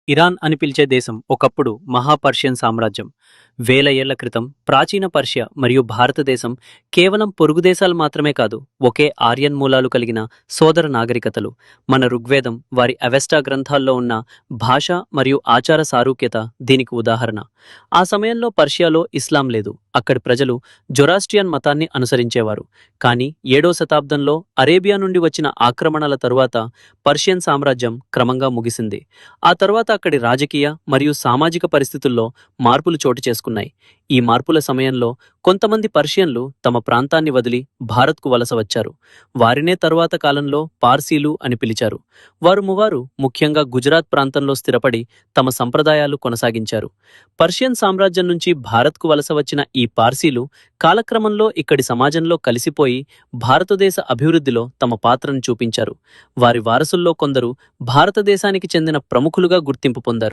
Iran అని పిలిచే దేశం ఒకప్పుడు మహాపర్షియన్ సామ్రాజ్యం. వేల ఏళ్ల క్రితం ప్రాచీన పర్షియా మరియు భారతదేశం కేవలం పొరుగు దేశాలు మాత్రమే కాదు, ఒకే ఆర్యన్ మూలాలు కలిగిన సోదర నాగరికతలు. మన ఋగ్వేదం, వారి అవెస్టా గ్రంథాల్లో ఉన్న భాష మరియు ఆచార సారూక్యత దీనికి ఉదాహరణ. ఆ సమయంలో పర్షియాలో ఇస్లాం లేదు. అక్కడి ప్రజలు జొరాస్ట్రియన్ మతాన్ని అనుసరించేవారు. కానీ 7వ శతాబ్దంలో అరేబియా నుండి వచ్చిన ఆక్రమణల తరువాత పర్షియన్ సామ్రాజ్యం క్రమంగా ముగిసింది. ఆ తరువాత అక్కడి రాజకీయ మరియు సామాజిక పరిస్థితుల్లో మార్పులు చోటు చేసుకున్నాయి. ఈ మార్పుల సమయంలో కొంతమంది పర్షియన్లు తమ ప్రాంతాన్ని వదిలి భారత్కు వలస వచ్చారు. వారినే తరువాత కాలంలో పార్సీలు అని పిలిచారు. వారు ముఖ్యంగా గుజరాత్ ప్రాంతంలో స్థిరపడి తమ సంప్రదాయాలు కొనసాగించారు. పర్షియన్ సామ్రాజ్యం నుంచి భారత్కు వలస వచ్చిన ఈ పార్సీలు కాలక్రమంలో ఇక్కడి సమాజంలో కలిసిపోయి భారతదేశ అభివృద్ధిలో తమ పాత్రను చూపించారు. వారి వారసుల్లో కొందరు భారతదేశానికి చెందిన ప్రముఖులుగా గుర్తింపు పొందారు.